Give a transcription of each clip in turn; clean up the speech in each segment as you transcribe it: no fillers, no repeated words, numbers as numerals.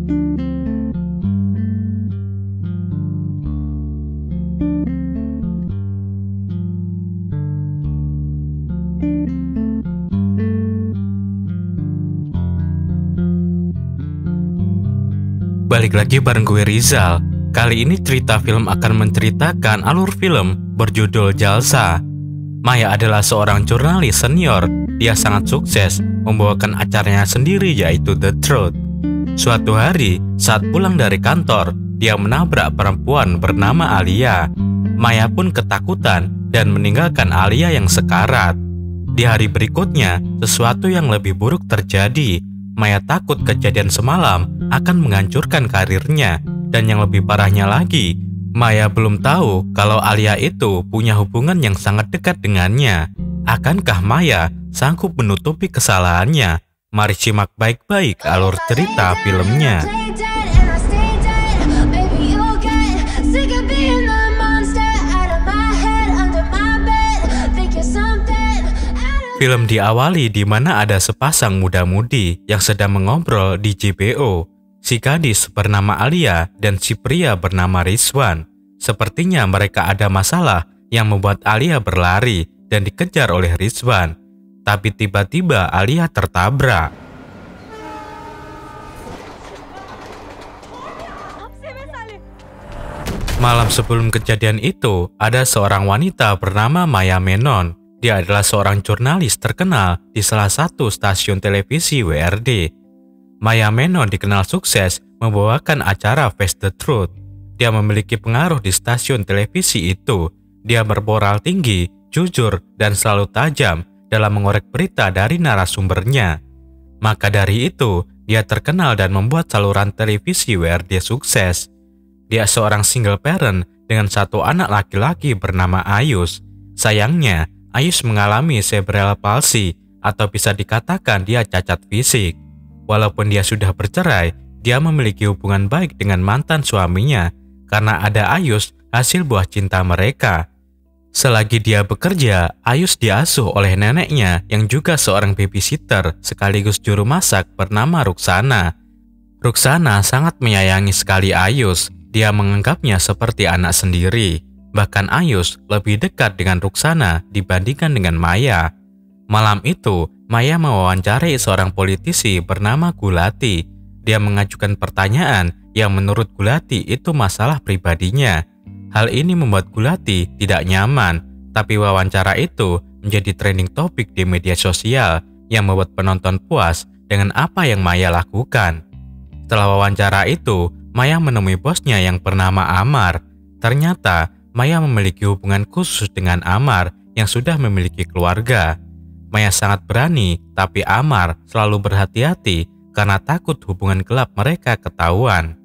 Balik lagi bareng gue Rizal. Kali ini cerita film akan menceritakan alur film berjudul Jalsa. Maya adalah seorang jurnalis senior. Dia sangat sukses membawakan acaranya sendiri yaitu The Truth. Suatu hari saat pulang dari kantor, dia menabrak perempuan bernama Alia. Maya pun ketakutan dan meninggalkan Alia yang sekarat. Di hari berikutnya, sesuatu yang lebih buruk terjadi. Maya takut kejadian semalam akan menghancurkan karirnya. Dan yang lebih parahnya lagi, Maya belum tahu kalau Alia itu punya hubungan yang sangat dekat dengannya. Akankah Maya sanggup menutupi kesalahannya? Mari simak baik-baik alur cerita filmnya. Film diawali di mana ada sepasang muda-mudi yang sedang mengobrol di JBO. Si gadis bernama Alia dan si pria bernama Rizwan. Sepertinya mereka ada masalah yang membuat Alia berlari dan dikejar oleh Rizwan. Tapi tiba-tiba Alia tertabrak. Malam sebelum kejadian itu, ada seorang wanita bernama Maya Menon. Dia adalah seorang jurnalis terkenal di salah satu stasiun televisi WRD. Maya Menon dikenal sukses membawakan acara Face the Truth. Dia memiliki pengaruh di stasiun televisi itu. Dia bermoral tinggi, jujur, dan selalu tajam dalam mengorek berita dari narasumbernya. Maka dari itu, dia terkenal dan membuat saluran televisi WRD sukses. Dia seorang single parent dengan satu anak laki-laki bernama Ayus. Sayangnya, Ayus mengalami cerebral palsy atau bisa dikatakan dia cacat fisik. Walaupun dia sudah bercerai, dia memiliki hubungan baik dengan mantan suaminya karena ada Ayus hasil buah cinta mereka. Selagi dia bekerja, Ayus diasuh oleh neneknya yang juga seorang babysitter sekaligus juru masak bernama Ruksana. Ruksana sangat menyayangi sekali Ayus. Dia menganggapnya seperti anak sendiri. Bahkan Ayus lebih dekat dengan Ruksana dibandingkan dengan Maya. Malam itu, Maya mewawancarai seorang politisi bernama Gulati. Dia mengajukan pertanyaan yang menurut Gulati itu masalah pribadinya. Hal ini membuat Gulati tidak nyaman, tapi wawancara itu menjadi trending topik di media sosial yang membuat penonton puas dengan apa yang Maya lakukan. Setelah wawancara itu, Maya menemui bosnya yang bernama Amar. Ternyata, Maya memiliki hubungan khusus dengan Amar yang sudah memiliki keluarga. Maya sangat berani, tapi Amar selalu berhati-hati karena takut hubungan gelap mereka ketahuan.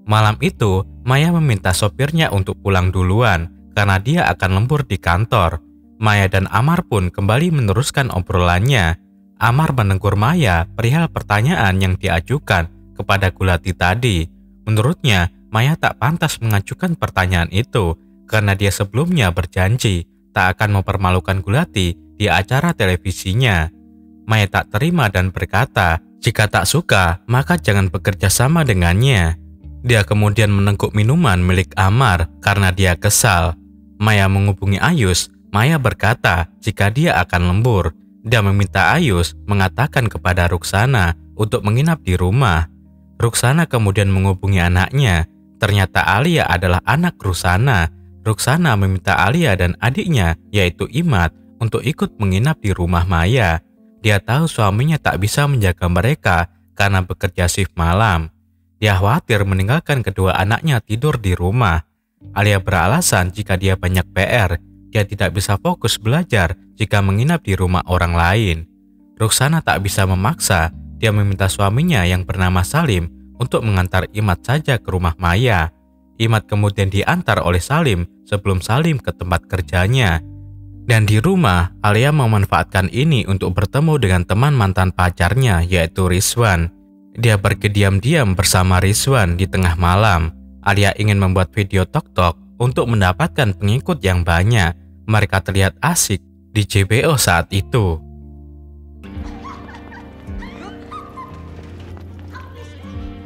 Malam itu, Maya meminta sopirnya untuk pulang duluan karena dia akan lembur di kantor. Maya dan Amar pun kembali meneruskan obrolannya. Amar menegur Maya perihal pertanyaan yang diajukan kepada Gulati tadi. Menurutnya, Maya tak pantas mengajukan pertanyaan itu karena dia sebelumnya berjanji tak akan mempermalukan Gulati di acara televisinya. Maya tak terima dan berkata, jika tak suka, maka jangan bekerja sama dengannya. Dia kemudian meneguk minuman milik Amar karena dia kesal. Maya menghubungi Ayus. Maya berkata jika dia akan lembur. Dia meminta Ayus mengatakan kepada Ruksana untuk menginap di rumah. Ruksana kemudian menghubungi anaknya. Ternyata Alia adalah anak Ruksana. Ruksana meminta Alia dan adiknya, yaitu Imad, untuk ikut menginap di rumah Maya. Dia tahu suaminya tak bisa menjaga mereka karena bekerja shift malam. Dia khawatir meninggalkan kedua anaknya tidur di rumah. Alia beralasan jika dia banyak PR, dia tidak bisa fokus belajar jika menginap di rumah orang lain. Ruksana tak bisa memaksa, dia meminta suaminya yang bernama Salim untuk mengantar Imad saja ke rumah Maya. Imad kemudian diantar oleh Salim sebelum Salim ke tempat kerjanya. Dan di rumah, Alia memanfaatkan ini untuk bertemu dengan teman mantan pacarnya yaitu Rizwan. Dia pergi diam-diam bersama Rizwan di tengah malam. Alia ingin membuat video tok-tok untuk mendapatkan pengikut yang banyak. Mereka terlihat asik di JBO saat itu.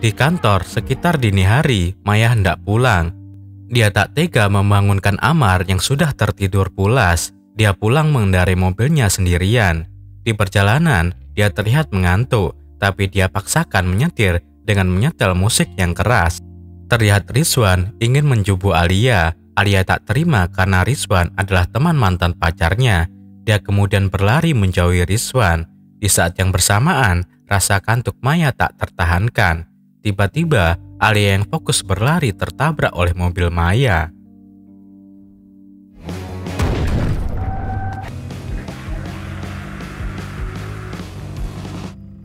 Di kantor, sekitar dini hari, Maya hendak pulang. Dia tak tega membangunkan Amar yang sudah tertidur pulas. Dia pulang mengendarai mobilnya sendirian. Di perjalanan, dia terlihat mengantuk, tapi dia paksakan menyetir dengan menyetel musik yang keras. Terlihat Rizwan ingin menjubu Alia. Alia tak terima karena Rizwan adalah teman mantan pacarnya. Dia kemudian berlari menjauhi Rizwan. Di saat yang bersamaan, rasa kantuk Maya tak tertahankan. Tiba-tiba, Alia yang fokus berlari tertabrak oleh mobil Maya.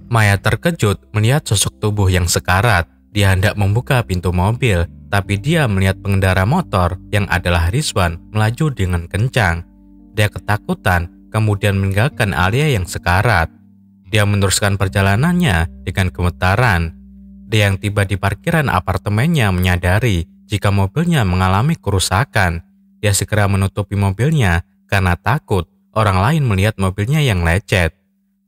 Maya terkejut melihat sosok tubuh yang sekarat. Dia hendak membuka pintu mobil, tapi dia melihat pengendara motor yang adalah Rizwan melaju dengan kencang. Dia ketakutan, kemudian meninggalkan Alia yang sekarat. Dia meneruskan perjalanannya dengan gemetaran. Dia yang tiba di parkiran apartemennya menyadari jika mobilnya mengalami kerusakan. Dia segera menutupi mobilnya karena takut orang lain melihat mobilnya yang lecet.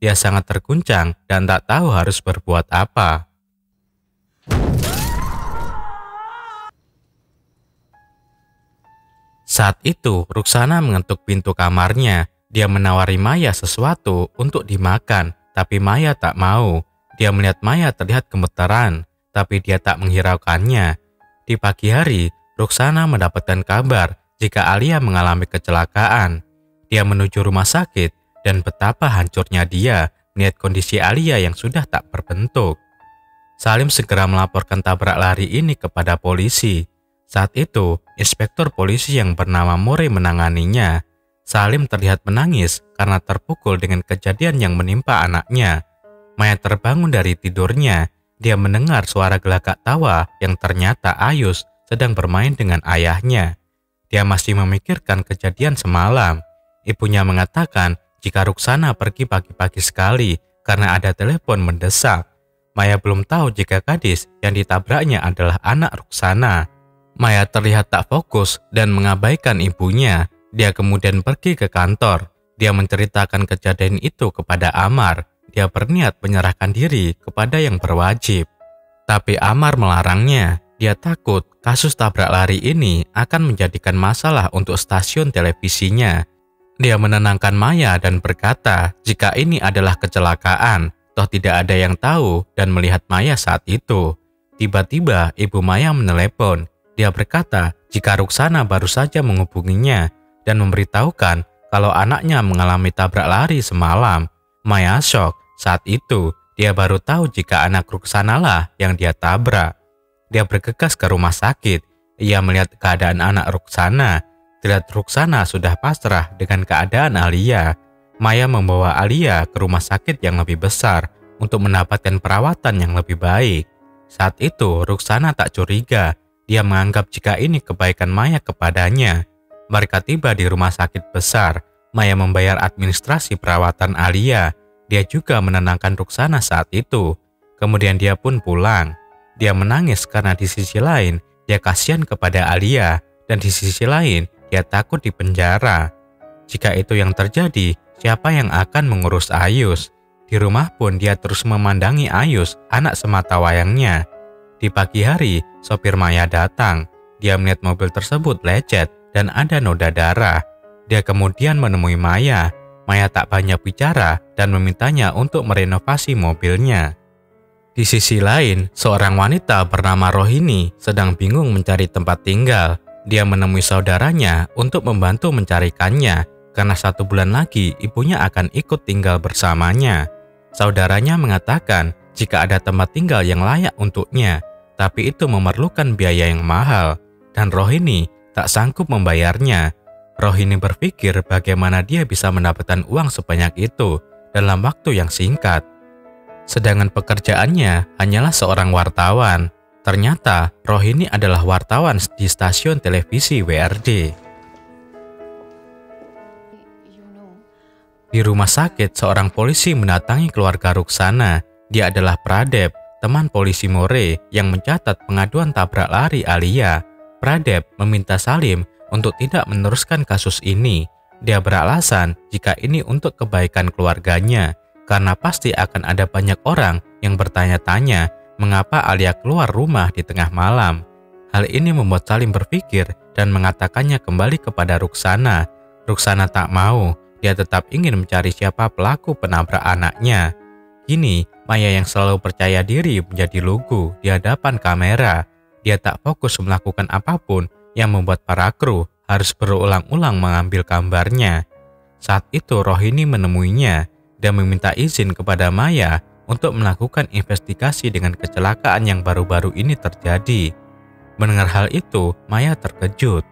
Dia sangat terguncang dan tak tahu harus berbuat apa. Saat itu, Ruksana mengetuk pintu kamarnya. Dia menawari Maya sesuatu untuk dimakan, tapi Maya tak mau. Dia melihat Maya terlihat gemetaran, tapi dia tak menghiraukannya. Di pagi hari, Ruksana mendapatkan kabar jika Alia mengalami kecelakaan. Dia menuju rumah sakit dan betapa hancurnya dia melihat kondisi Alia yang sudah tak berbentuk. Salim segera melaporkan tabrak lari ini kepada polisi. Saat itu, inspektur polisi yang bernama More menanganinya. Salim terlihat menangis karena terpukul dengan kejadian yang menimpa anaknya. Maya terbangun dari tidurnya. Dia mendengar suara gelagak tawa yang ternyata Ayus sedang bermain dengan ayahnya. Dia masih memikirkan kejadian semalam. Ibunya mengatakan jika Ruksana pergi pagi-pagi sekali karena ada telepon mendesak. Maya belum tahu jika gadis yang ditabraknya adalah anak Ruksana. Maya terlihat tak fokus dan mengabaikan ibunya. Dia kemudian pergi ke kantor. Dia menceritakan kejadian itu kepada Amar. Dia berniat menyerahkan diri kepada yang berwajib. Tapi Amar melarangnya. Dia takut kasus tabrak lari ini akan menjadikan masalah untuk stasiun televisinya. Dia menenangkan Maya dan berkata jika ini adalah kecelakaan, toh tidak ada yang tahu dan melihat Maya saat itu. Tiba-tiba ibu Maya menelepon. Dia berkata jika Ruksana baru saja menghubunginya dan memberitahukan kalau anaknya mengalami tabrak lari semalam. Maya shock. Saat itu, dia baru tahu jika anak Ruksana lah yang dia tabrak. Dia bergegas ke rumah sakit. Ia melihat keadaan anak Ruksana. Terlihat Ruksana sudah pasrah dengan keadaan Alia. Maya membawa Alia ke rumah sakit yang lebih besar untuk mendapatkan perawatan yang lebih baik. Saat itu, Ruksana tak curiga. Dia menganggap jika ini kebaikan Maya kepadanya. Mereka tiba di rumah sakit besar. Maya membayar administrasi perawatan Alia. Dia juga menenangkan Ruksana saat itu. Kemudian dia pun pulang. Dia menangis karena di sisi lain dia kasihan kepada Alia dan di sisi lain dia takut di penjara. Jika itu yang terjadi, siapa yang akan mengurus Ayus? Di rumah pun dia terus memandangi Ayus, anak sematawayangnya. Di pagi hari, sopir Maya datang. Dia melihat mobil tersebut lecet dan ada noda darah. Dia kemudian menemui Maya. Maya tak banyak bicara dan memintanya untuk merenovasi mobilnya. Di sisi lain, seorang wanita bernama Rohini sedang bingung mencari tempat tinggal. Dia menemui saudaranya untuk membantu mencarikannya karena 1 bulan lagi ibunya akan ikut tinggal bersamanya. Saudaranya mengatakan jika ada tempat tinggal yang layak untuknya, tapi itu memerlukan biaya yang mahal dan Rohini tak sanggup membayarnya. Rohini berpikir bagaimana dia bisa mendapatkan uang sebanyak itu dalam waktu yang singkat. Sedangkan pekerjaannya hanyalah seorang wartawan. Ternyata Rohini adalah wartawan di stasiun televisi WRD. Di rumah sakit, seorang polisi mendatangi keluarga Ruksana. Dia adalah Pradep, teman polisi More yang mencatat pengaduan tabrak lari Alia. Pradep meminta Salim untuk tidak meneruskan kasus ini. Dia beralasan jika ini untuk kebaikan keluarganya, karena pasti akan ada banyak orang yang bertanya-tanya mengapa Alia keluar rumah di tengah malam. Hal ini membuat Salim berpikir dan mengatakannya kembali kepada Ruksana. Ruksana tak mau, dia tetap ingin mencari siapa pelaku penabrak anaknya. Kini, Maya yang selalu percaya diri menjadi lugu di hadapan kamera. Dia tak fokus melakukan apapun yang membuat para kru harus berulang-ulang mengambil gambarnya. Saat itu Rohini menemuinya dan meminta izin kepada Maya untuk melakukan investigasi dengan kecelakaan yang baru-baru ini terjadi. Mendengar hal itu, Maya terkejut.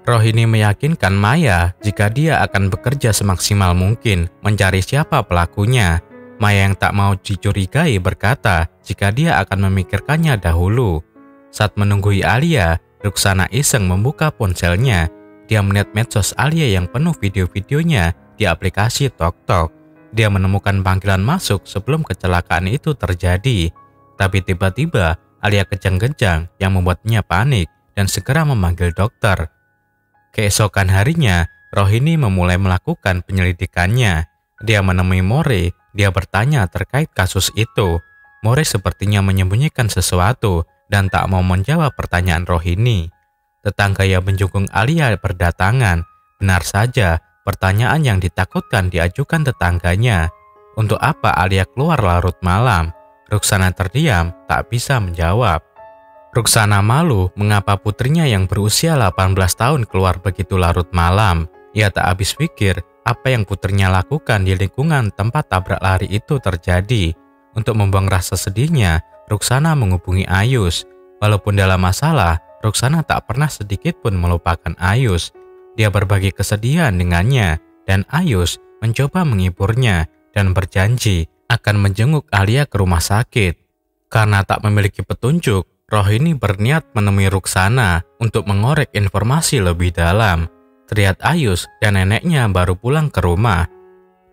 Rohini meyakinkan Maya jika dia akan bekerja semaksimal mungkin mencari siapa pelakunya. Maya yang tak mau dicurigai berkata jika dia akan memikirkannya dahulu. Saat menunggui Alia, Ruksana iseng membuka ponselnya. Dia melihat medsos Alia yang penuh video-videonya di aplikasi TokTok. Dia menemukan panggilan masuk sebelum kecelakaan itu terjadi. Tapi tiba-tiba Alia kejang-kejang yang membuatnya panik dan segera memanggil dokter. Keesokan harinya, Rohini memulai melakukan penyelidikannya. Dia menemui More, dia bertanya terkait kasus itu. More sepertinya menyembunyikan sesuatu dan tak mau menjawab pertanyaan Rohini. Tetangga yang menjunjung Alia berdatangan. Benar saja, pertanyaan yang ditakutkan diajukan tetangganya. Untuk apa Alia keluar larut malam? Ruksana terdiam, tak bisa menjawab. Ruksana malu mengapa putrinya yang berusia 18 tahun keluar begitu larut malam. Ia tak habis pikir apa yang putrinya lakukan di lingkungan tempat tabrak lari itu terjadi. Untuk membuang rasa sedihnya, Ruksana menghubungi Ayus. Walaupun dalam masalah, Ruksana tak pernah sedikit pun melupakan Ayus. Dia berbagi kesedihan dengannya, dan Ayus mencoba menghiburnya dan berjanji akan menjenguk Alia ke rumah sakit. Karena tak memiliki petunjuk, Rohini berniat menemui Ruksana untuk mengorek informasi lebih dalam. Terlihat Ayus dan neneknya baru pulang ke rumah.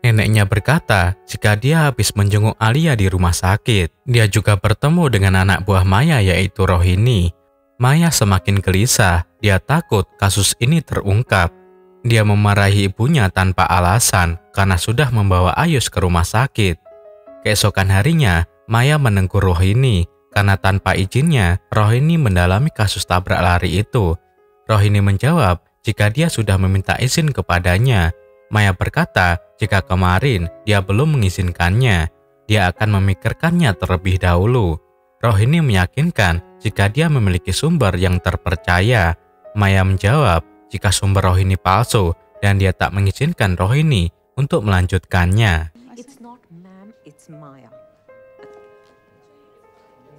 Neneknya berkata jika dia habis menjenguk Alia di rumah sakit, dia juga bertemu dengan anak buah Maya yaitu Rohini. Maya semakin gelisah, dia takut kasus ini terungkap. Dia memarahi ibunya tanpa alasan karena sudah membawa Ayus ke rumah sakit. Keesokan harinya, Maya menegur Rohini karena tanpa izinnya, Rohini mendalami kasus tabrak lari itu. Rohini menjawab jika dia sudah meminta izin kepadanya. Maya berkata jika kemarin dia belum mengizinkannya, dia akan memikirkannya terlebih dahulu. Rohini meyakinkan jika dia memiliki sumber yang terpercaya. Maya menjawab jika sumber Rohini palsu dan dia tak mengizinkan Rohini untuk melanjutkannya.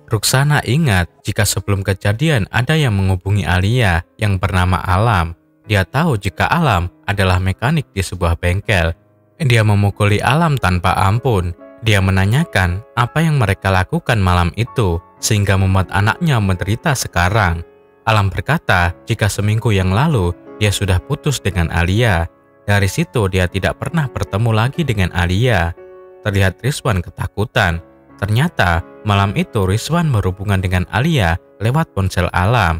Ruksana ingat jika sebelum kejadian ada yang menghubungi Alia yang bernama Alam. Dia tahu jika Alam adalah mekanik di sebuah bengkel. Dia memukuli Alam tanpa ampun. Dia menanyakan apa yang mereka lakukan malam itu sehingga membuat anaknya menderita sekarang. Alam berkata jika seminggu yang lalu dia sudah putus dengan Alia. Dari situ dia tidak pernah bertemu lagi dengan Alia. Terlihat Rizwan ketakutan. Ternyata malam itu Rizwan berhubungan dengan Alia lewat ponsel Alam.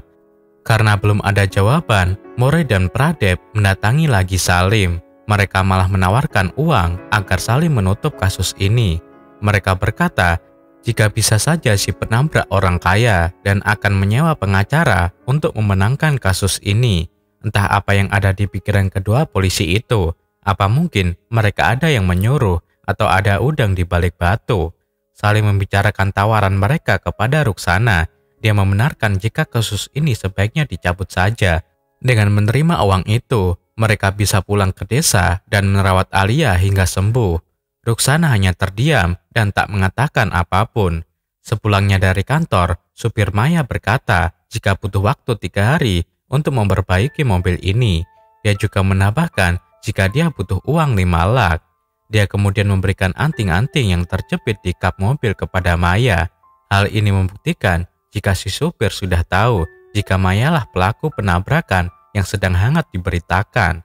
Karena belum ada jawaban, More dan Pradep mendatangi lagi Salim. Mereka malah menawarkan uang agar Salim menutup kasus ini. Mereka berkata jika bisa saja si penabrak orang kaya dan akan menyewa pengacara untuk memenangkan kasus ini. Entah apa yang ada di pikiran kedua polisi itu. Apa mungkin mereka ada yang menyuruh atau ada udang di balik batu? Saling membicarakan tawaran mereka kepada Ruksana. Dia membenarkan jika kasus ini sebaiknya dicabut saja. Dengan menerima uang itu, mereka bisa pulang ke desa dan merawat Alia hingga sembuh. Ruksana hanya terdiam dan tak mengatakan apapun. Sepulangnya dari kantor, supir Maya berkata jika butuh waktu 3 hari untuk memperbaiki mobil ini. Dia juga menambahkan jika dia butuh uang 5 lak. Dia kemudian memberikan anting-anting yang terjepit di kap mobil kepada Maya. Hal ini membuktikan jika si supir sudah tahu jika Maya lah pelaku penabrakan yang sedang hangat diberitakan.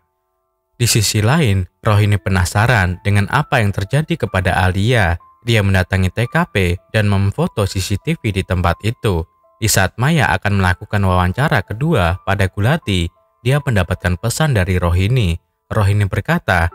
Di sisi lain, Rohini penasaran dengan apa yang terjadi kepada Alia. Dia mendatangi TKP dan memfoto CCTV di tempat itu. Di saat Maya akan melakukan wawancara kedua pada Gulati, dia mendapatkan pesan dari Rohini. Rohini berkata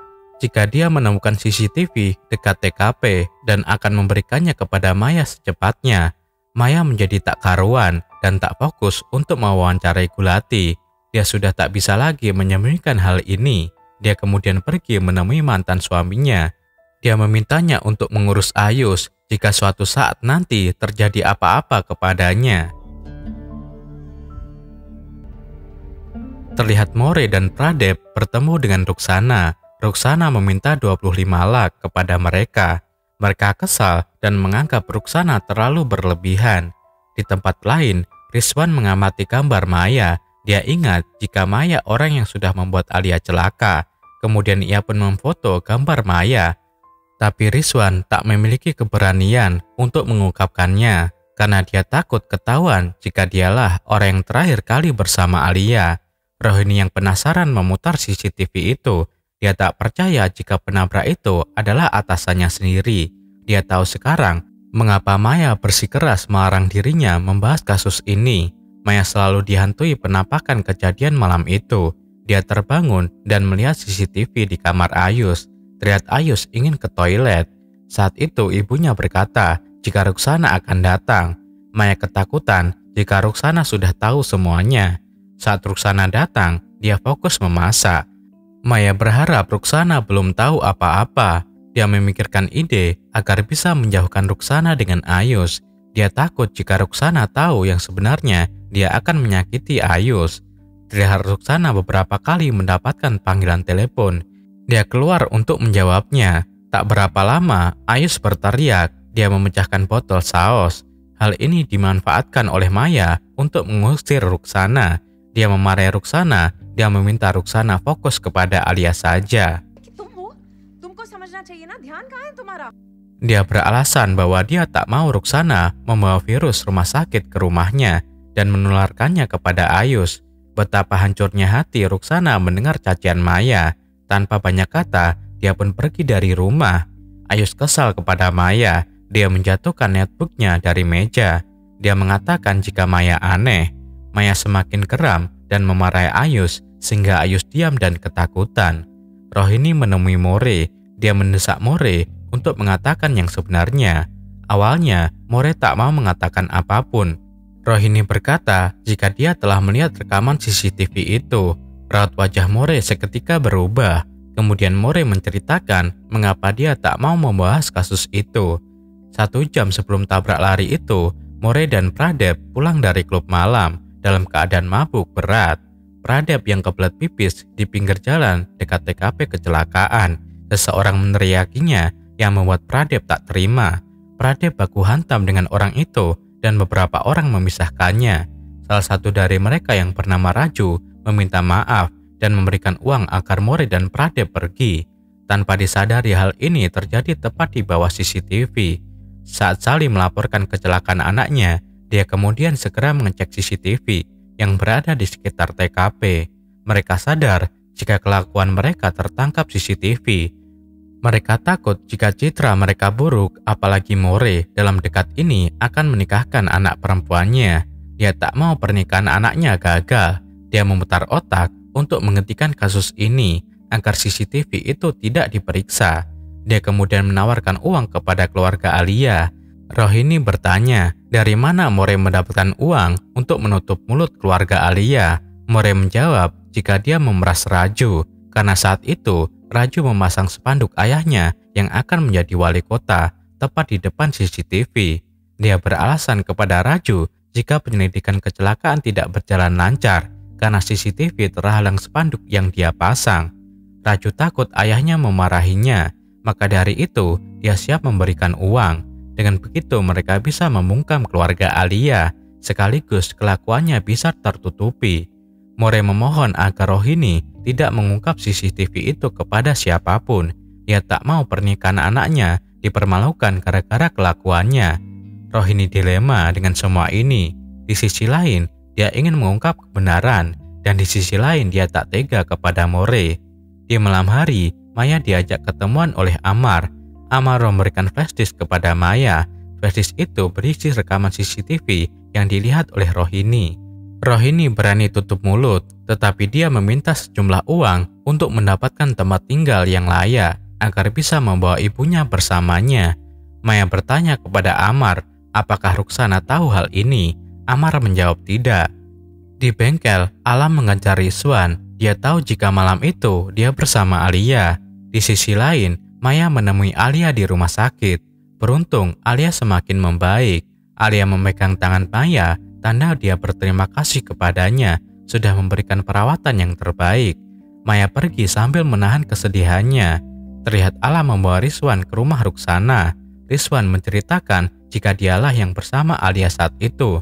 jika dia menemukan CCTV dekat TKP dan akan memberikannya kepada Maya secepatnya. Maya menjadi tak karuan dan tak fokus untuk mewawancarai Gulati. Dia sudah tak bisa lagi menyembunyikan hal ini. Dia kemudian pergi menemui mantan suaminya. Dia memintanya untuk mengurus Ayus jika suatu saat nanti terjadi apa-apa kepadanya. Terlihat More dan Pradep bertemu dengan Ruksana. Ruksana meminta 25 lak kepada mereka. Mereka kesal dan menganggap Ruksana terlalu berlebihan. Di tempat lain, Rizwan mengamati gambar Maya. Dia ingat jika Maya orang yang sudah membuat Alia celaka. Kemudian ia pun memfoto gambar Maya. Tapi Rizwan tak memiliki keberanian untuk mengungkapkannya karena dia takut ketahuan jika dialah orang yang terakhir kali bersama Alia. Rohini yang penasaran memutar CCTV itu. Dia tak percaya jika penabrak itu adalah atasannya sendiri. Dia tahu sekarang mengapa Maya bersikeras melarang dirinya membahas kasus ini. Maya selalu dihantui penampakan kejadian malam itu. Dia terbangun dan melihat CCTV di kamar Ayus. Terlihat Ayus ingin ke toilet. Saat itu ibunya berkata jika Ruksana akan datang. Maya ketakutan jika Ruksana sudah tahu semuanya. Saat Ruksana datang, dia fokus memasak. Maya berharap Ruksana belum tahu apa-apa. Dia memikirkan ide agar bisa menjauhkan Ruksana dengan Ayus. Dia takut jika Ruksana tahu yang sebenarnya dia akan menyakiti Ayus. Terlihat Ruksana beberapa kali mendapatkan panggilan telepon. Dia keluar untuk menjawabnya. Tak berapa lama, Ayus berteriak. Dia memecahkan botol saus. Hal ini dimanfaatkan oleh Maya untuk mengusir Ruksana. Dia memarahi Ruksana. Dia meminta Ruksana fokus kepada Alia saja. Dia beralasan bahwa dia tak mau Ruksana membawa virus rumah sakit ke rumahnya dan menularkannya kepada Ayus. Betapa hancurnya hati Ruksana mendengar cacian Maya. Tanpa banyak kata, dia pun pergi dari rumah. Ayus kesal kepada Maya. Dia menjatuhkan netbooknya dari meja. Dia mengatakan jika Maya aneh. Maya semakin geram dan memarahi Ayus sehingga Ayus diam dan ketakutan. Rohini menemui More. Dia mendesak More untuk mengatakan yang sebenarnya. Awalnya, More tak mau mengatakan apapun. Rohini berkata jika dia telah melihat rekaman CCTV itu. Raut wajah More seketika berubah. Kemudian More menceritakan mengapa dia tak mau membahas kasus itu. 1 jam sebelum tabrak lari itu, More dan Pradep pulang dari klub malam dalam keadaan mabuk berat. Pradep yang kebelet pipis di pinggir jalan dekat TKP kecelakaan. Seseorang meneriakinya yang membuat Pradep tak terima. Pradep baku hantam dengan orang itu dan beberapa orang memisahkannya. Salah satu dari mereka yang bernama Raju meminta maaf dan memberikan uang agar More dan Pradep pergi. Tanpa disadari hal ini terjadi tepat di bawah CCTV. Saat Sali melaporkan kecelakaan anaknya, dia kemudian segera mengecek CCTV yang berada di sekitar TKP. Mereka sadar jika kelakuan mereka tertangkap CCTV. Mereka takut jika citra mereka buruk, apalagi More dalam dekat ini akan menikahkan anak perempuannya. Dia tak mau pernikahan anaknya gagal. Dia memutar otak untuk menghentikan kasus ini agar CCTV itu tidak diperiksa. Dia kemudian menawarkan uang kepada keluarga Alia. Rohini bertanya dari mana More mendapatkan uang untuk menutup mulut keluarga Alia. More menjawab jika dia memeras Raju, karena saat itu Raju memasang spanduk ayahnya yang akan menjadi wali kota tepat di depan CCTV. Dia beralasan kepada Raju jika penyelidikan kecelakaan tidak berjalan lancar karena CCTV terhalang spanduk yang dia pasang. Raju takut ayahnya memarahinya, maka dari itu dia siap memberikan uang. Dengan begitu mereka bisa membungkam keluarga Alia, sekaligus kelakuannya bisa tertutupi. More memohon agar Rohini tidak mengungkap CCTV itu kepada siapapun. Dia tak mau pernikahan anaknya dipermalukan gara-gara kelakuannya. Rohini dilema dengan semua ini. Di sisi lain, dia ingin mengungkap kebenaran, dan di sisi lain dia tak tega kepada More. Di malam hari, Maya diajak ketemuan oleh Amar. Amar memberikan flashdisk kepada Maya. Flashdisk itu berisi rekaman CCTV yang dilihat oleh Rohini. Rohini berani tutup mulut, tetapi dia meminta sejumlah uang untuk mendapatkan tempat tinggal yang layak agar bisa membawa ibunya bersamanya. Maya bertanya kepada Amar Apakah Ruksana tahu hal ini? Amar menjawab tidak. Di bengkel, Alam mengejar Rizwan. Dia tahu jika malam itu dia bersama Alia. Di sisi lain, Maya menemui Alia di rumah sakit. Beruntung, Alia semakin membaik. Alia memegang tangan Maya, tanda dia berterima kasih kepadanya, sudah memberikan perawatan yang terbaik. Maya pergi sambil menahan kesedihannya. Terlihat Alam membawa Rizwan ke rumah Ruksana. Rizwan menceritakan jika dialah yang bersama Alia saat itu.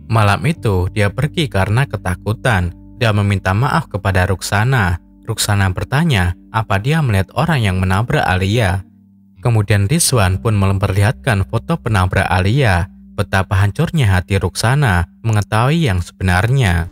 Malam itu, dia pergi karena ketakutan. Dia meminta maaf kepada Ruksana. Ruksana bertanya apa dia melihat orang yang menabrak Alia. Kemudian Rizwan pun memperlihatkan foto penabrak Alia. Betapa hancurnya hati Ruksana mengetahui yang sebenarnya.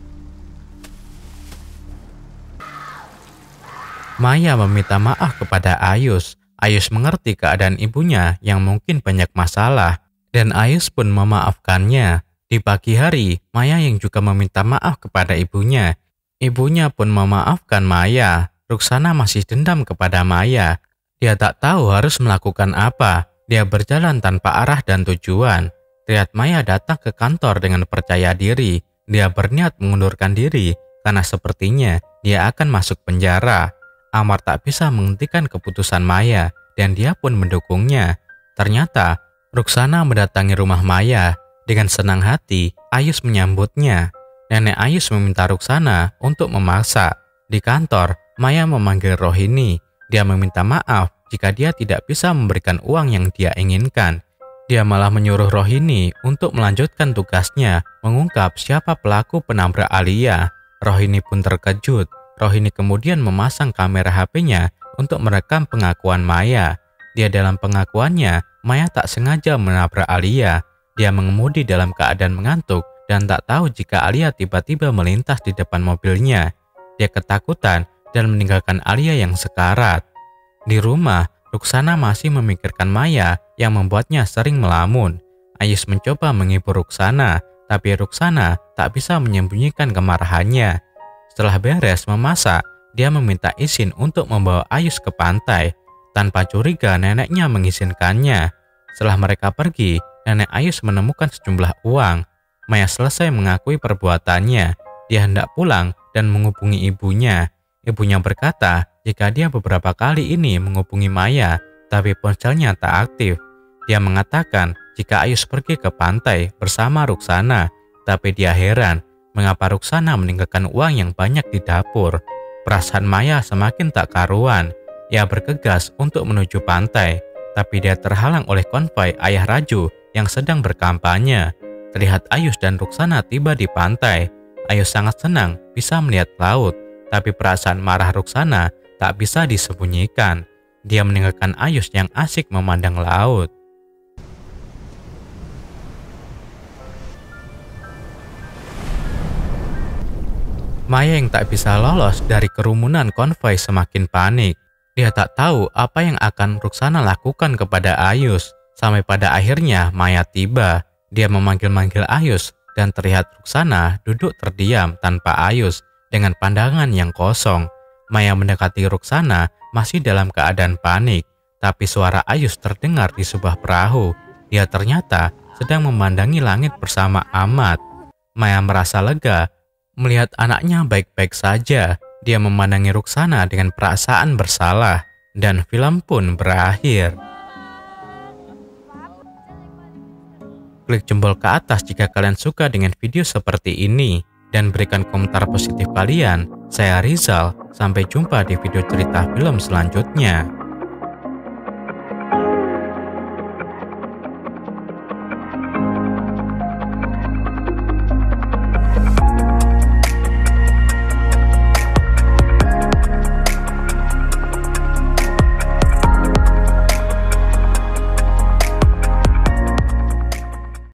Maya meminta maaf kepada Ayus. Ayus mengerti keadaan ibunya yang mungkin banyak masalah, dan Ayus pun memaafkannya. Di pagi hari, Maya yang juga meminta maaf kepada ibunya. Ibunya pun memaafkan Maya. Ruksana masih dendam kepada Maya. Dia tak tahu harus melakukan apa. Dia berjalan tanpa arah dan tujuan. Lihat Maya datang ke kantor dengan percaya diri. Dia berniat mengundurkan diri karena sepertinya dia akan masuk penjara. Amar tak bisa menghentikan keputusan Maya dan dia pun mendukungnya. Ternyata Ruksana mendatangi rumah Maya. Dengan senang hati, Ayus menyambutnya. Nenek Ayus meminta Ruksana untuk memasak. Di kantor, Maya memanggil Rohini. Dia meminta maaf jika dia tidak bisa memberikan uang yang dia inginkan. Dia malah menyuruh Rohini untuk melanjutkan tugasnya, mengungkap siapa pelaku penabrak Alia. Rohini pun terkejut. Rohini kemudian memasang kamera HP-nya untuk merekam pengakuan Maya. Dia dalam pengakuannya, Maya tak sengaja menabrak Alia. Dia mengemudi dalam keadaan mengantuk dan tak tahu jika Alia tiba-tiba melintas di depan mobilnya. Dia ketakutan dan meninggalkan Alia yang sekarat. Di rumah, Ruksana masih memikirkan Maya yang membuatnya sering melamun. Ayus mencoba menghibur Ruksana, tapi Ruksana tak bisa menyembunyikan kemarahannya. Setelah beres memasak, dia meminta izin untuk membawa Ayus ke pantai. Tanpa curiga, neneknya mengizinkannya. Setelah mereka pergi, nenek Ayus menemukan sejumlah uang. Maya selesai mengakui perbuatannya. Dia hendak pulang dan menghubungi ibunya. Ibunya berkata jika dia beberapa kali ini menghubungi Maya, tapi ponselnya tak aktif. Dia mengatakan jika Ayus pergi ke pantai bersama Ruksana, tapi dia heran mengapa Ruksana meninggalkan uang yang banyak di dapur. Perasaan Maya semakin tak karuan. Ia bergegas untuk menuju pantai, tapi dia terhalang oleh konvoi ayah Raju yang sedang berkampanye. Terlihat Ayus dan Ruksana tiba di pantai. Ayus sangat senang bisa melihat laut, tapi perasaan marah Ruksana tak bisa disembunyikan. Dia meninggalkan Ayus yang asik memandang laut. Maya yang tak bisa lolos dari kerumunan konvoi semakin panik. Dia tak tahu apa yang akan Ruksana lakukan kepada Ayus. Sampai pada akhirnya Maya tiba. Dia memanggil-manggil Ayus dan terlihat Ruksana duduk terdiam tanpa Ayus dengan pandangan yang kosong. Maya mendekati Ruksana masih dalam keadaan panik, tapi suara Ayus terdengar di sebuah perahu. Dia ternyata sedang memandangi langit bersama Ahmad. Maya merasa lega melihat anaknya baik-baik saja. Dia memandangi Ruksana dengan perasaan bersalah, dan film pun berakhir. Klik jempol ke atas jika kalian suka dengan video seperti ini, dan berikan komentar positif kalian. Saya Rizal, sampai jumpa di video cerita film selanjutnya.